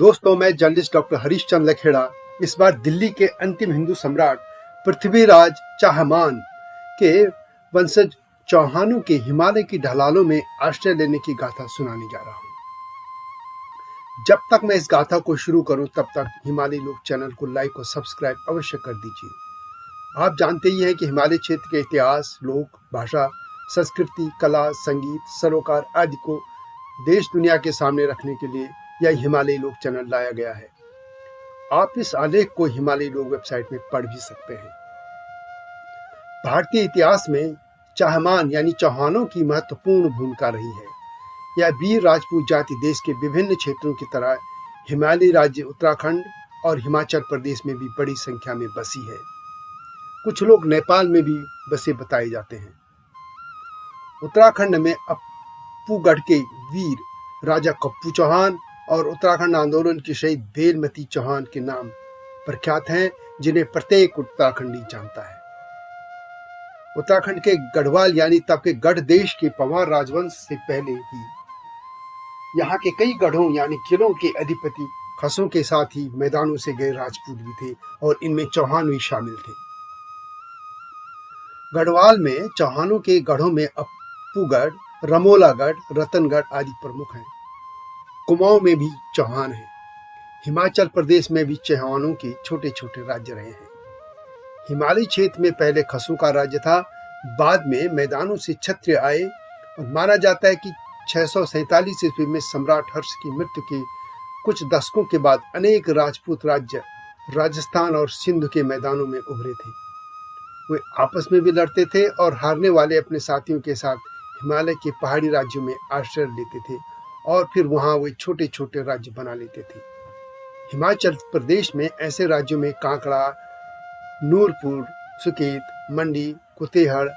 दोस्तों, मैं journalist doctor Harish Chandra Lakhera इस बार दिल्ली के अंतिम हिंदू सम्राट पृथ्वीराज चाहमान के वंशज चौहानों के हिमालय की ढलानों में आश्रय लेने की गाथा सुनाने जा रहा हूँ। जब तक मैं इस गाथा को शुरू करूं तब तक हिमालय लोक चैनल को लाइक और सब्सक्राइब अवश्य कर दीजिए। आप जानते ही हैं कि हिमालय क्षेत्र के इतिहास, लोक भाषा, संस्कृति, कला, संगीत, सरोकार आदि को देश दुनिया के सामने रखने के लिए यह हिमालय लोक चैनल लाया गया है। आप इस आलेख को हिमालय लोक वेबसाइट में पढ़ भी सकते हैं। भारतीय इतिहास में चाहमान यानी चौहानों की महत्वपूर्ण भूमिका रही है। यह वीर राजपूत जाति देश के विभिन्न क्षेत्रों की तरह हिमालयी राज्य उत्तराखंड और हिमाचल प्रदेश में भी बड़ी संख्या में बसी है। कुछ लोग नेपाल में भी बसे बताए जाते हैं। उत्तराखंड में अप्पूगढ़ के वीर राजा कप्पू चौहान और उत्तराखंड आंदोलन की शहीद बेलमती चौहान के नाम प्रख्यात हैं, जिन्हें प्रत्येक उत्तराखंडी जानता है। उत्तराखंड के गढ़वाल यानी तब के गढ़ देश के पंवार राजवंश से पहले ही यहाँ के कई गढ़ों यानी किलों के अधिपति खसों के साथ ही मैदानों से गए राजपूत भी थे और इनमें चौहान भी शामिल थे। गढ़वाल में चौहानों के गढ़ों में अप्पूगढ़, रमोलागढ़, रतनगढ़ आदि प्रमुख हैं। कुमाऊं में भी चौहान हैं। हिमाचल प्रदेश में भी चौहानों के छोटे छोटे राज्य रहे हैं। हिमालयी क्षेत्र में पहले खसों का राज्य था, बाद में मैदानों से क्षत्रिय आए और माना जाता है कि 647 ईस्वी में सम्राट हर्ष की मृत्यु के कुछ दशकों के बाद अनेक राजपूत राज्य राजस्थान और सिंध के मैदानों में उभरे थे। वे आपस में भी लड़ते थे और हारने वाले अपने साथियों के साथ हिमालय के पहाड़ी राज्यों में आश्रय लेते थे और फिर वहां वे छोटे छोटे राज्य बना लेते थे। हिमाचल प्रदेश में ऐसे राज्यों में कांकड़ा, नूरपुर, सुकेत, मंडी, कुतेहड़,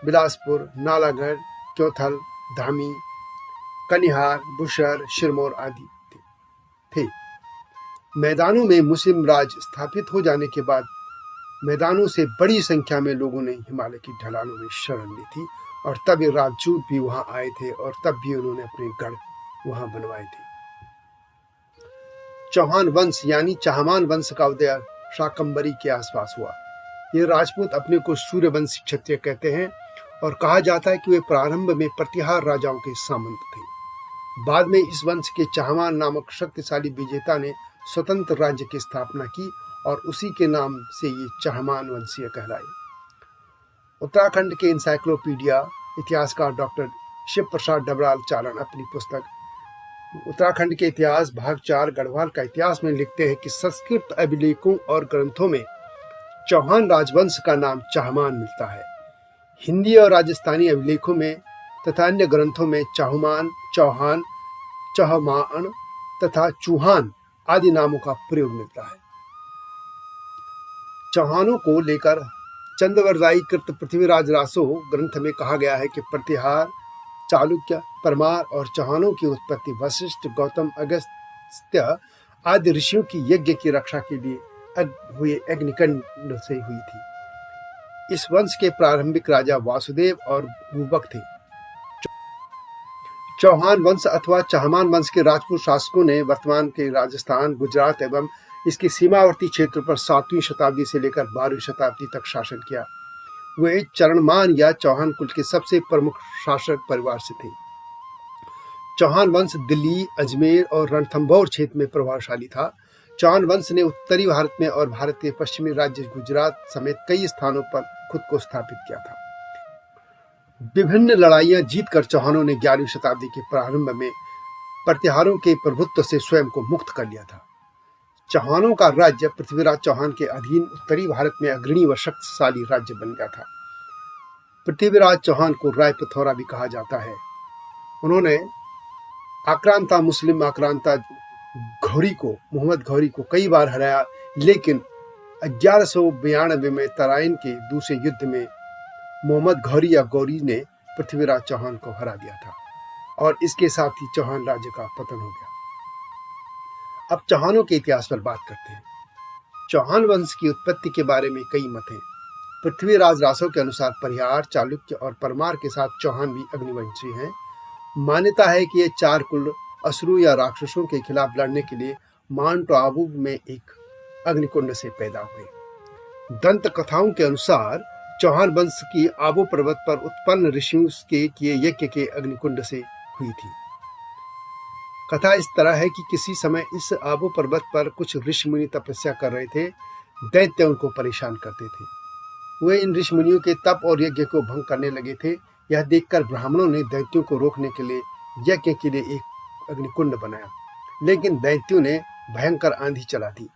बिलासपुर, नालागढ़, क्योंथल, धामी, कनिहार, बुशहर, सिरमौर आदि थे। मैदानों में मुस्लिम राज स्थापित हो जाने के बाद मैदानों से बड़ी संख्या में लोगों ने हिमालय की ढलानों में शरण ली थी और तब ये राजपूत भी वहां आए थे और तब भी उन्होंने अपने गढ़ वहां बनवाए थे। चौहान वंश यानी चाहमान वंश का उदय शाकंभरी के आसपास हुआ। ये राजपूत अपने को सूर्यवंशी क्षत्रिय कहते हैं और कहा जाता है कि वे प्रारंभ में प्रतिहार राजाओं के सामंत थे। बाद में इस वंश के चाहमान नामक शक्तिशाली विजेता ने स्वतंत्र राज्य की स्थापना की और उसी के नाम से ये चाहमान वंशीय कहलाए। उत्तराखंड के इंसाइक्लोपीडिया इतिहासकार डॉक्टर शिव प्रसाद डबराल चारण अपनी पुस्तक उत्तराखंड के इतिहास भाग 4 गढ़वाल का इतिहास में लिखते हैं कि संस्कृत अभिलेखों और ग्रंथों में चौहान राजवंश का नाम चाहमान मिलता है। हिंदी और राजस्थानी अभिलेखों में तथा अन्य ग्रंथों में चाहुमान, चौहान, चौहमान तथा चूहान आदि नामों का प्रयोग मिलता है। चौहानों को लेकर चंद्रवरदायी कृत पृथ्वीराज रासो ग्रंथ में कहा गया है कि प्रतिहार, चालुक्य, परमार और चौहानों की उत्पत्ति वशिष्ठ, गौतम, अगस्त्य आदि ऋषियों की यज्ञ की रक्षा के लिए हुए अग्निकांड से हुई थी। इस वंश के प्रारंभिक राजा वासुदेव और भूबक थे। चौहान वंश अथवा चाहमान वंश के राजपूत शासकों ने वर्तमान के राजस्थान, गुजरात एवं इसके सीमावर्ती क्षेत्र पर 7वीं शताब्दी से लेकर 12वीं शताब्दी तक शासन किया। वे चरणमान या चौहान कुल के सबसे प्रमुख शासक परिवार से थे। चौहान वंश दिल्ली, अजमेर और रणथंभौर क्षेत्र में प्रभावशाली था। चौहान वंश ने उत्तरी भारत में और भारत के पश्चिमी राज्य गुजरात समेत कई स्थानों पर खुद को स्थापित किया था। विभिन्न लड़ाइयां जीतकर चौहानों ने 11वीं शताब्दी के प्रारंभ में प्रतिहारों के प्रभुत्व से स्वयं को मुक्त कर लिया था। चौहानों का राज्य पृथ्वीराज चौहान के अधीन उत्तरी भारत में अग्रणी व शक्तिशाली राज्य बन गया था। पृथ्वीराज चौहान को राय पिथौरा भी कहा जाता है। उन्होंने आक्रांता मुस्लिम आक्रांता घौरी को, मोहम्मद घौरी को कई बार हराया, लेकिन 1192 में तराइन के दूसरे युद्ध में मोहम्मद घौरी या गौरी ने पृथ्वीराज चौहान को हरा दिया था और इसके साथ ही चौहान राज्य का पतन हो गया। अब चौहानों के इतिहास पर बात करते हैं। चौहान वंश की उत्पत्ति के बारे में कई मत हैं। पृथ्वीराज रासो के अनुसार परिहार, चालुक्य और परमार के साथ चौहान भी अग्निवंशी हैं। मान्यता है कि ये 4 कुल असुरों या राक्षसों के खिलाफ लड़ने के लिए माउंट आबू में एक अग्निकुंड से पैदा हुए। दंत कथाओं के अनुसार चौहान वंश की आबू पर्वत पर उत्पन्न ऋषियों के किए यज्ञ के अग्निकुंड से हुई थी। कथा इस तरह है कि किसी समय इस आबू पर्वत पर कुछ ऋषि मुनि तपस्या कर रहे थे। दैत्य उनको परेशान करते थे। वे इन ऋषि मुनियों के तप और यज्ञ को भंग करने लगे थे। यह देखकर ब्राह्मणों ने दैत्यों को रोकने के लिए यज्ञ के लिए एक अग्निकुंड बनाया, लेकिन दैत्यों ने भयंकर आंधी चला दी।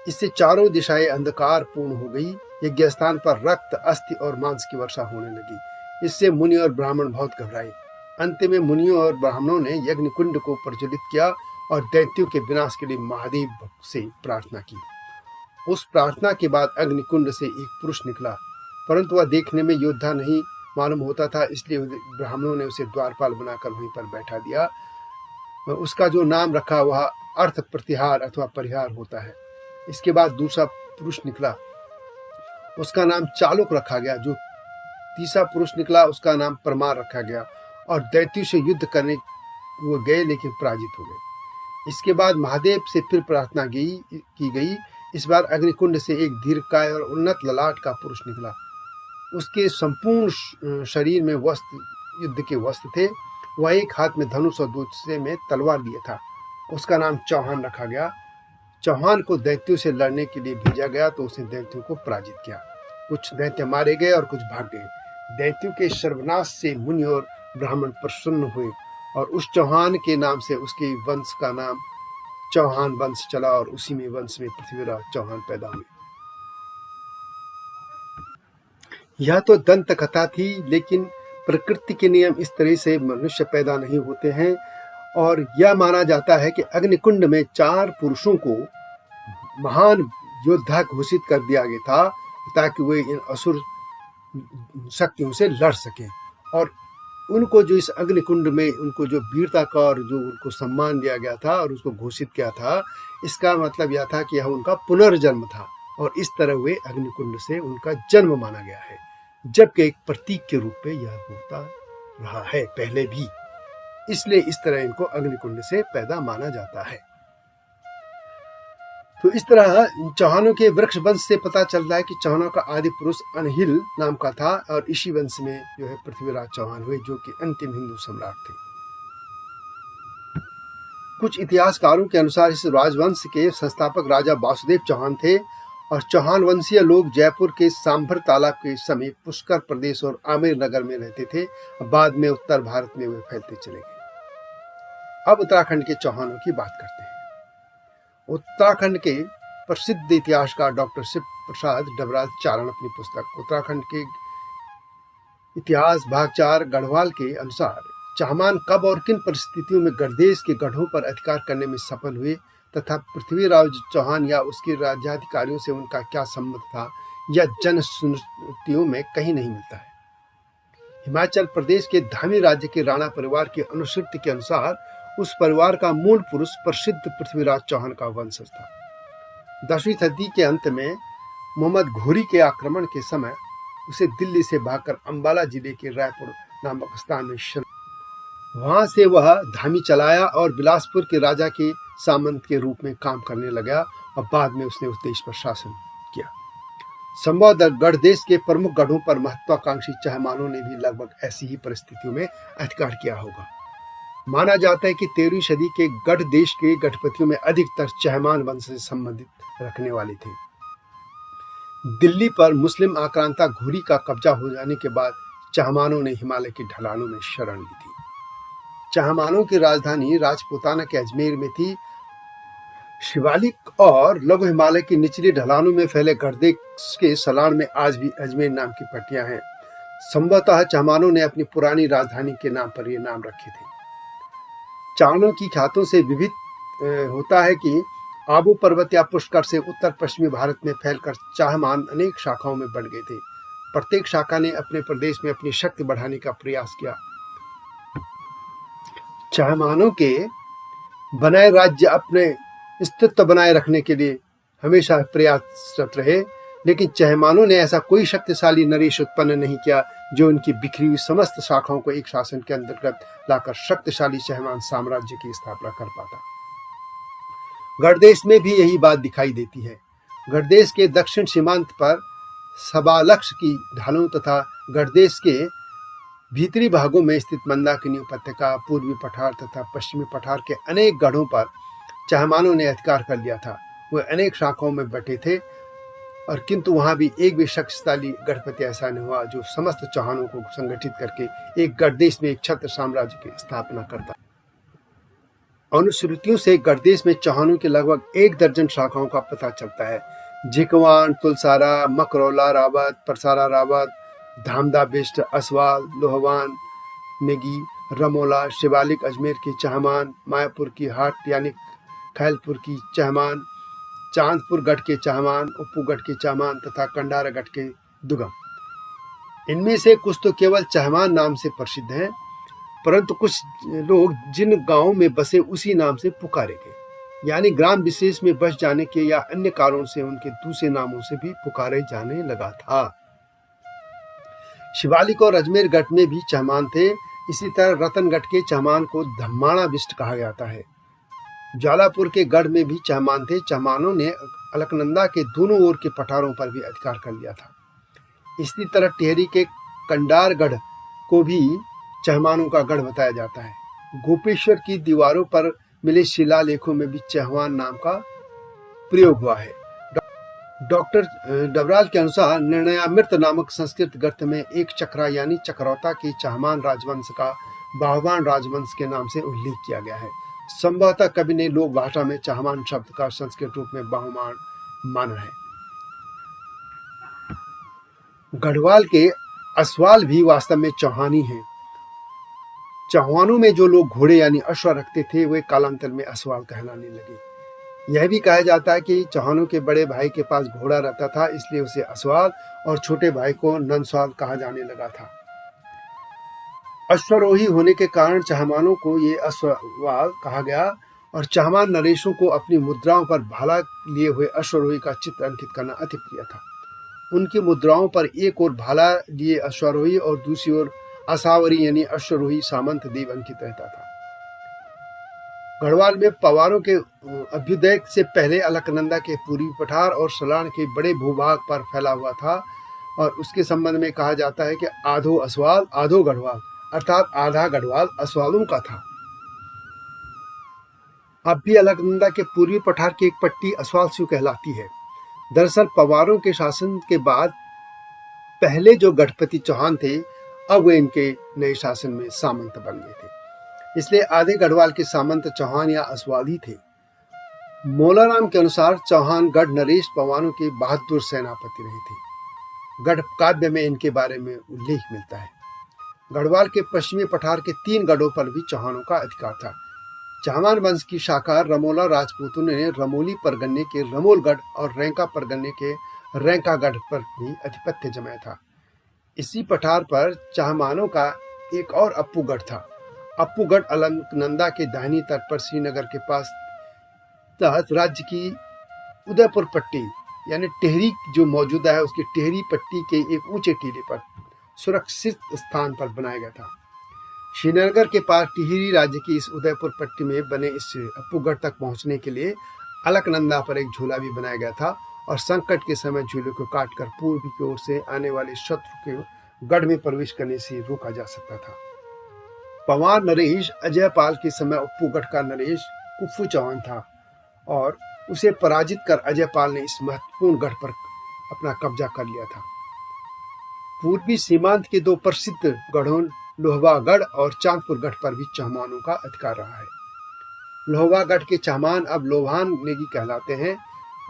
इससे चारों दिशाएं अंधकार पूर्ण हो गई। यज्ञ स्थान पर रक्त, अस्थि और मांस की वर्षा होने लगी। इससे मुनि और ब्राह्मण बहुत घबराए। अंत में मुनियों और ब्राह्मणों ने यज्ञकुंड को प्रज्वलित किया और दैत्यों के विनाश के लिए महादेव से प्रार्थना की। उस प्रार्थना के बाद अग्निकुंड से एक पुरुष निकला, परंतु वह देखने में योद्धा नहीं मालूम होता था, इसलिए ब्राह्मणों ने उसे द्वारपाल बनाकर वहीं पर बैठा दिया। उसका जो नाम रखा वह अर्थ प्रतिहार अथवा परिहार होता है। इसके बाद दूसरा पुरुष निकला, उसका नाम चालुक रखा गया। जो तीसरा पुरुष निकला उसका नाम परमार रखा गया और दैत्यों से युद्ध करने वो गए, लेकिन पराजित हो गए। इसके बाद महादेव से फिर प्रार्थना की गई। इस बार अग्निकुंड से एक दीर्घकाय और उन्नत ललाट का पुरुष निकला। उसके संपूर्ण शरीर में वस्त्र, युद्ध के वस्त्र थे। वह एक हाथ में धनुष और दूसरे में तलवार लिए था। उसका नाम चौहान रखा गया। चौहान को दैत्यों से लड़ने के लिए भेजा गया तो उसने दैत्यों को पराजित किया। कुछ दैत्य मारे गए और कुछ भाग गए। दैत्यों के सर्वनाश से मुनि और ब्राह्मण प्रसन्न हुए और उस चौहान के नाम से उसके वंश का नाम चौहान वंश चला और उसी में वंश में पृथ्वीराज चौहान पैदा हुए। यह तो दंत कथा थी, लेकिन प्रकृति के नियम इस तरह से मनुष्य पैदा नहीं होते हैं। और यह माना जाता है कि अग्निकुंड में 4 पुरुषों को महान योद्धा घोषित कर दिया गया था ताकि वे इन असुर शक्तियों से लड़ सकें। और उनको जो इस अग्निकुंड में उनको जो वीरता का और जो उनको सम्मान दिया गया था और उसको घोषित किया था, इसका मतलब यह था कि यह उनका पुनर्जन्म था और इस तरह वे अग्निकुंड से उनका जन्म माना गया है, जबकि एक प्रतीक के रूप में यह होता रहा है पहले भी। इसलिए इस तरह इनको अग्निकुंड से पैदा माना जाता है। तो इस तरह चौहानों के वृक्ष वंश से पता चलता है कि चौहानों का आदि पुरुष अनहिल नाम का था और इसी वंश में जो है पृथ्वीराज चौहान हुए, जो कि अंतिम हिंदू सम्राट थे। कुछ इतिहासकारों के अनुसार इस राजवंश के संस्थापक राजा वासुदेव चौहान थे और चौहान वंशीय लोग जयपुर के सांभर तालाब के समीप पुष्कर प्रदेश और आमेर नगर में रहते थे। बाद में उत्तर भारत में वे फैलते चले गए। अब उत्तराखंड के चौहानों की बात करते हैं। उत्तराखंड के प्रसिद्ध इतिहासकार डॉक्टर शिव प्रसाद डबराज चारण अपनी पुस्तक उत्तराखंड के इतिहास भाग 4 गढ़वाल के अनुसार चाहमान कब और किन परिस्थितियों में गढ़देश के गढ़ों पर अधिकार करने में सफल हुए तथा पृथ्वीराज चौहान या उसके राज्याधिकारियों से उनका क्या संबंध था, यह जनश्रुतियों में कहीं नहीं मिलता है। हिमाचल प्रदेश के धामी राज्य के राणा परिवार की अनुश्रुति के अनुसार उस परिवार का मूल पुरुष प्रसिद्ध पृथ्वीराज चौहान का वंशज था। 10वीं सदी के अंत में मोहम्मद घोरी के आक्रमण के समय उसे दिल्ली से भागकर अंबाला जिले के रायपुर नामक स्थान में वहां से वह धामी चलाया और बिलासपुर के राजा के सामंत के रूप में काम करने लगा और बाद में उसने उस देश पर शासन किया। संभवतः गढ़ देश के प्रमुख गढ़ों पर महत्वाकांक्षी चहमानों ने भी लगभग ऐसी ही परिस्थितियों में अधिकार किया होगा। माना जाता है कि 13वीं सदी के गढ़ देश के गढ़पतियों में अधिकतर चहमान वंश से संबंधित रखने वाले थे। दिल्ली पर मुस्लिम आक्रांता घोरी का कब्जा हो जाने के बाद चहमानों ने हिमालय की ढलानों में शरण ली थी। चहमानों की राजधानी राजपूताना के अजमेर में थी। शिवालिक और लघु हिमालय की निचली ढलानों में फैले गढ़देश के सलान में आज भी अजमेर नाम की पट्टियां हैं। संभवतः चहमानों ने अपनी पुरानी राजधानी के नाम पर ये नाम रखे थे। चारणों की ख्यातों से विविध होता है कि आबू पर्वत या पुष्कर से उत्तर पश्चिमी भारत में फैलकर चाहमान अनेक शाखाओं में बढ़ गए थे। प्रत्येक शाखा ने अपने प्रदेश में अपनी शक्ति बढ़ाने का प्रयास किया। चाहमानों के बनाए राज्य अपने अस्तित्व बनाए रखने के लिए हमेशा प्रयासरत रहे, लेकिन चहमानों ने ऐसा कोई शक्तिशाली नरेश उत्पन्न नहीं किया जो उनकी बिखरी हुई समस्त शाखाओं को एक शासन के अंतर्गत लाकर शक्तिशाली चहमान साम्राज्य की स्थापना कर पाता। गढ़देश में भी यही बात दिखाई देती है। गढ़देश के दक्षिण सीमांत पर सबालक्ष की ढालों तथा गढ़देश के भीतरी भागों में स्थित मंदाकिनी उपत्यका, पूर्वी पठार तथा पश्चिमी पठार के अनेक गढ़ों पर चहमानों ने अधिकार कर लिया था। वे अनेक शाखाओं में बटे थे और किंतु वहां भी एक भी शक्तिशाली गढ़पति ऐसा नहीं हुआ जो समस्त चौहानों को संगठित करके एक गढ़देश में एक छत्र साम्राज्य की स्थापना करता। अनुश्रुतियों से गढ़देश में चौहानों की लगभग 1 दर्जन शाखाओं का पता चलता है। झिकवान, तुलसारा, मकरौला रावत, परसारा रावत, धामदा बिष्ट, असवाल, लोहवान, नेगी, रमोला, शिवालिक अजमेर की चहमान, मायापुर की हाट यानी खैलपुर की चहमान, चांदपुर गढ़ के चहमान, उप्पूगढ़ के चहमान तथा कंडारा गढ़ के दुगम। इनमें से कुछ तो केवल चहमान नाम से प्रसिद्ध हैं, परंतु कुछ लोग जिन गांवों में बसे उसी नाम से पुकारे गए, यानी ग्राम विशेष में बस जाने के या अन्य कारणों से उनके दूसरे नामों से भी पुकारे जाने लगा था। शिवालिक और अजमेर गढ़ में भी चहमान थे। इसी तरह रतनगढ़ के चहमान को धम्माणा बिष्ट कहा जाता है। ज्वालापुर के गढ़ में भी चहमान थे। चहमानों ने अलकनंदा के दोनों ओर के पठारों पर भी अधिकार कर लिया था। इसी तरह टिहरी के कंडारगढ़ को भी चहमानों का गढ़ बताया जाता है। गोपेश्वर की दीवारों पर मिले शिलालेखों में भी चहमान नाम का प्रयोग हुआ है। डॉक्टर डबराल के अनुसार निर्णयामृत नामक संस्कृत ग्रंथ में एक चक्रा यानी चक्रौता के चहमान राजवंश का बाहुबान राजवंश के नाम से उल्लेख किया गया है। संभवतः कवि ने लोक भाषा में चहमान शब्द का संस्कृत रूप में बाहुमान माना है। गढ़वाल के असवाल भी वास्तव में चौहानी हैं। चौहानों में जो लोग घोड़े यानी अश्व रखते थे वे कालांतर में असवाल कहलाने लगे। यह भी कहा जाता है कि चौहानों के बड़े भाई के पास घोड़ा रहता था, इसलिए उसे असवाल और छोटे भाई को नंसवाल कहा जाने लगा था। अश्वरोही होने के कारण चहमानों को ये अश्ववाल कहा गया और चहमान नरेशों को अपनी मुद्राओं पर भाला लिए हुए अश्वरोही का चित्र अंकित करना अति प्रिय था। उनकी मुद्राओं पर एक ओर भाला लिए अश्वरोही और दूसरी ओर असावरी यानी अश्वरोही सामंत देव अंकित रहता था। गढ़वाल में पवारों के अभ्युदय से पहले अलकनंदा के पूर्वी पठार और सलाण के बड़े भूभाग पर फैला हुआ था और उसके संबंध में कहा जाता है कि आधो असवाल आधो गढ़वाल, अर्थात आधा गढ़वाल असवालों का था। अब भी अलकनंदा के पूर्वी पठार की एक पट्टी असवाल स्यू कहलाती है। दरअसल पवारों के शासन के बाद पहले जो गढ़पति चौहान थे अब वे इनके नए शासन में सामंत बन गए थे, इसलिए आधे गढ़वाल के सामंत चौहान या असवाल ही थे। मोलाराम के अनुसार चौहान गढ़ नरेश पवारों के बहादुर सेनापति रहे थे। गढ़ काव्य में इनके बारे में उल्लेख मिलता है। गढ़वाल के पश्चिमी पठार के 3 गढ़ों पर भी चौहानों का अधिकार था। चहमान वंश की शाखा रमोला राजपूतों ने रमोली परगन्ने के रमोलगढ़ और रैंका परगन्ने के रैंकागढ़ पर भी अधिपत्य जमाया था। इसी पठार पर चहमानों का एक और अप्पूगढ़ था। अप्पूगढ़ अलकनंदा के दाहिनी तट पर श्रीनगर के पास तहत राज्य की उदयपुर पट्टी यानी टेहरी जो मौजूदा है उसकी टेहरी पट्टी के एक ऊंचे टीले पर सुरक्षित स्थान पर बनाया गया था। श्रीनगर के पास टिहरी राज्य की इस उदयपुर पट्टी में बने इस अप्पूगढ़ तक पहुंचने के लिए अलकनंदा पर एक झूला भी बनाया गया था और संकट के समय झूले को काटकर पूर्व की ओर से आने वाले शत्रु के गढ़ में प्रवेश करने से रोका जा सकता था। पवार नरेश अजयपाल के समय अप्पूगढ़ का नरेश कुप्पू चौहान था और उसे पराजित कर अजयपाल ने इस महत्वपूर्ण गढ़ पर अपना कब्जा कर लिया था। पूर्वी सीमांत के 2 प्रसिद्ध गढ़ों लोहवागढ़ और चांदपुर गढ़ पर भी चहमानों का अधिकार रहा है। लोहवागढ़ के चहमान अब लोहान नेगी कहलाते हैं।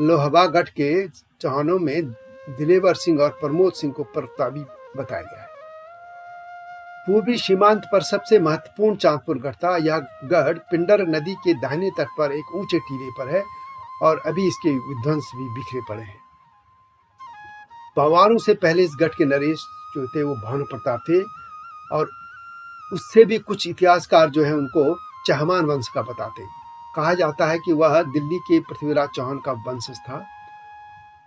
लोहवागढ़ के चौहानों में दिलेवर सिंह और प्रमोद सिंह को प्रतापी बताया गया है। पूर्वी सीमांत पर सबसे महत्वपूर्ण चांदपुर गढ़ था। यह गढ़ पिंडर नदी के दाहिने तट पर एक ऊंचे टीले पर है और अभी इसके विध्वंस भी बिखरे पड़े हैं। पवारों से पहले इस गढ़ के नरेश जो थे वो भानु प्रताप थे और उससे भी कुछ इतिहासकार जो है उनको चहमान वंश का बताते। कहा जाता है कि वह दिल्ली के पृथ्वीराज चौहान का वंशज था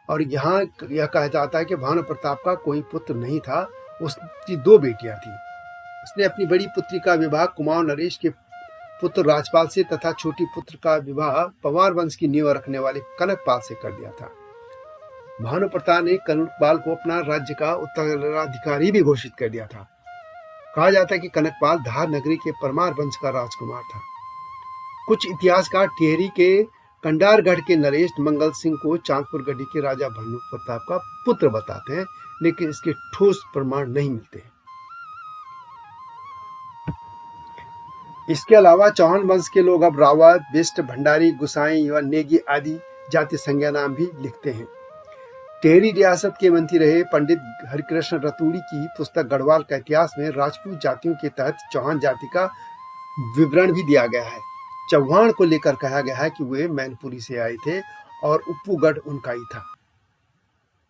और यहाँ यह कहा जाता है कि भानु प्रताप का कोई पुत्र नहीं था, उसकी 2 बेटियां थी। उसने अपनी बड़ी पुत्री का विवाह कुमाऊं नरेश के पुत्र राजपाल से तथा छोटी पुत्र का विवाह पंवार वंश की नींव रखने वाले कनकपाल से कर दिया था। भानु प्रताप ने कनकपाल को अपना राज्य का उत्तराधिकारी भी घोषित कर दिया था। कहा जाता है कि कनकपाल धार नगरी के परमार वंश का राजकुमार था। कुछ इतिहासकार टिहरी के कंडारगढ़ के नरेश मंगल सिंह को चांदपुर गढ़ी के राजा भानु प्रताप का पुत्र बताते हैं, लेकिन इसके ठोस प्रमाण नहीं मिलते। इसके अलावा चौहान वंश के लोग अब रावत, बिष्ट, भंडारी, गुसाई व नेगी आदि जाति संज्ञा नाम भी लिखते हैं। टिहरी रियासत के मंत्री रहे पंडित हरिकृष्ण रतूड़ी की पुस्तक गढ़वाल का इतिहास में राजपूत जातियों के तहत चौहान जाति का विवरण भी दिया गया है। चौहान को लेकर कहा गया है कि वे मैनपुरी से आए थे और उप्पूगढ़ उनका ही था।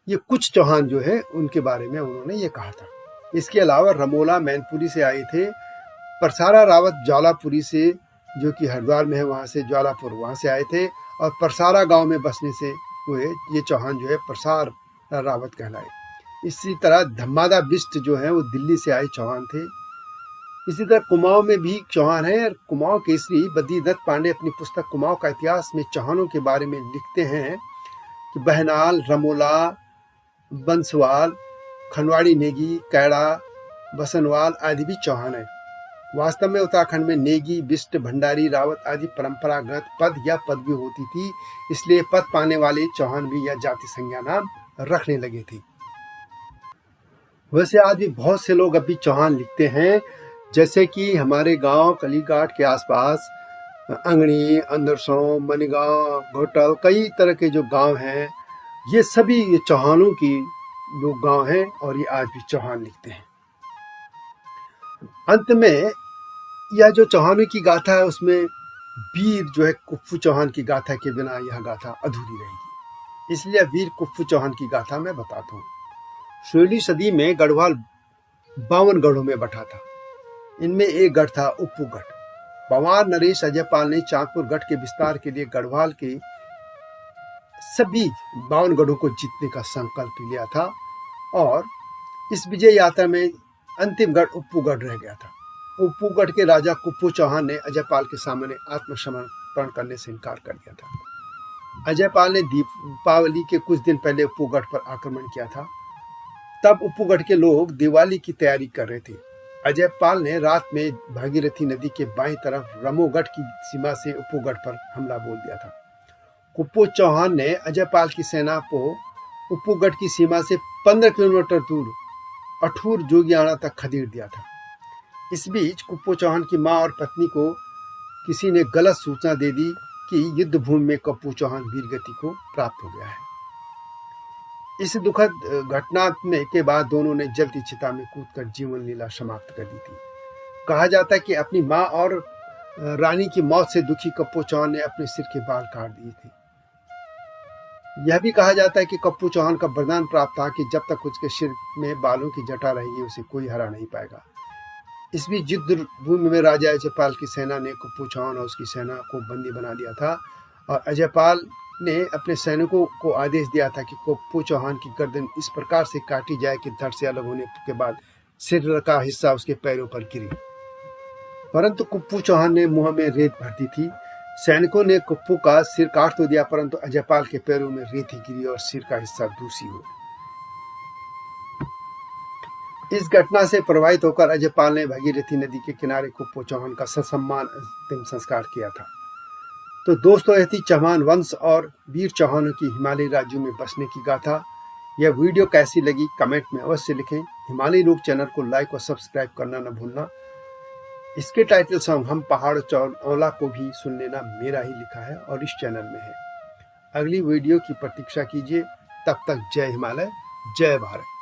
ये कुछ चौहान जो है उनके बारे में उन्होंने ये कहा था। इसके अलावा रमोला मैनपुरी से आए थे, परसारा रावत ज्वालापुरी से, जो कि हरिद्वार में है, वहाँ से ज्वालापुर वहाँ से आए थे, और परसारा गांव में बसने से हुए ये चौहान जो है परसार रावत कहलाए। इसी तरह धम्मादा बिष्ट जो है वो दिल्ली से आए चौहान थे। इसी तरह कुमाऊं में भी चौहान है। कुमाऊं केसरी बद्रीदत्त पांडे अपनी पुस्तक कुमाऊं का इतिहास में चौहानों के बारे में लिखते हैं कि बहनाल, रमोला, बंसवाल, खनवाड़ी नेगी, कैड़ा, बसनवाल आदि भी चौहान है। वास्तव में उत्तराखंड में नेगी, बिष्ट, भंडारी, रावत आदि परंपरागत पद या पदवी होती थी, इसलिए पद पाने वाले चौहान भी यह जाति संज्ञा नाम रखने लगे थे। वैसे आज भी बहुत से लोग अभी चौहान लिखते हैं, जैसे कि हमारे गांव कलीघाट के आसपास अंगड़ी, अंदरसों, मनीगांव, घोटल, कई तरह के जो गांव हैं, ये सभी ये चौहानों की लोग गांव हैं और ये आज भी चौहान लिखते हैं। अंत में यह जो चौहानों की गाथा है उसमें वीर जो है कुप्पू चौहान की गाथा के बिना यह गाथा अधूरी रहेगी, इसलिए वीर कुप्पू चौहान की गाथा मैं बताता हूँ। 16वीं सदी में गढ़वाल 52 गढ़ों में बटा था। इनमें एक गढ़ था उप्पूगढ़। पंवार नरेश अजयपाल ने चांदपुर गढ़ के विस्तार के लिए गढ़वाल के सभी 52 गढ़ों को जीतने का संकल्प लिया था और इस विजय यात्रा में अंतिम गढ़ उप्पूगढ़ रह गया था। उप्पूगढ़ के राजा कुप्पू चौहान ने अजयपाल के सामने आत्मसमर्पण करने से इनकार कर दिया था। अजयपाल ने दीपावली के कुछ दिन पहले उप्पूगढ़ पर आक्रमण किया था। तब उप्पूगढ़ के लोग दिवाली की तैयारी कर रहे थे। अजयपाल ने रात में भागीरथी नदी के बाईं तरफ रमोगढ़ की सीमा से उप्पूगढ़ पर हमला बोल दिया था। कुप्पू चौहान ने अजयपाल की सेना को उप्पूगढ़ की सीमा से 15 किलोमीटर दूर अठूर जोगियाना तक खदेड़ दिया था। इस बीच कुप्पू चौहान की मां और पत्नी को किसी ने गलत सूचना दे दी कि युद्ध भूमि में कुप्पू चौहान वीरगति को प्राप्त हो गया है। इस दुखद घटना के बाद दोनों ने जलती चिता में कूदकर जीवन लीला समाप्त कर दी थी। कहा जाता है कि अपनी मां और रानी की मौत से दुखी कुप्पू चौहान ने अपने सिर के बाल काट दिए थे। यह भी कहा जाता है कि कुप्पू चौहान का वरदान प्राप्त था कि जब तक उसके सिर में बालों की जटा रहेगी उसे कोई हरा नहीं पाएगा। इस बीच युद्ध भूमि में राजा अजयपाल की सेना ने कुप्पू चौहान और उसकी सेना को बंदी बना लिया था और अजयपाल ने अपने सैनिकों को आदेश दिया था कि कुप्पू चौहान की गर्दन इस प्रकार से काटी जाए कि धड़ से अलग होने के बाद सिर का हिस्सा उसके पैरों पर गिरे। परंतु कुप्पू चौहान ने मुंह में रेत भर दी थी। सैनिकों ने कुप्पू का सिर काट तो दिया, परंतु अजयपाल के पैरों में रेत ही गिरी और सिर का हिस्सा दूसी हो। इस घटना से प्रभावित होकर अजयपाल ने भागीरथी नदी के किनारे कुप्पू चौहान का ससम्मान अंतिम संस्कार किया था। तो दोस्तों, यह थी चौहान वंश और वीर चौहानों की हिमालयी राज्यों में बसने की गाथा। यह वीडियो कैसी लगी कमेंट में अवश्य लिखें। हिमालयी लोग चैनल को लाइक और सब्सक्राइब करना न भूलना। इसके टाइटल सॉन्ग हम पहाड़ चौला को भी सुन लेना मेरा ही लिखा है और इस चैनल में है। अगली वीडियो की प्रतीक्षा कीजिए। तब तक जय हिमालय, जय भारत।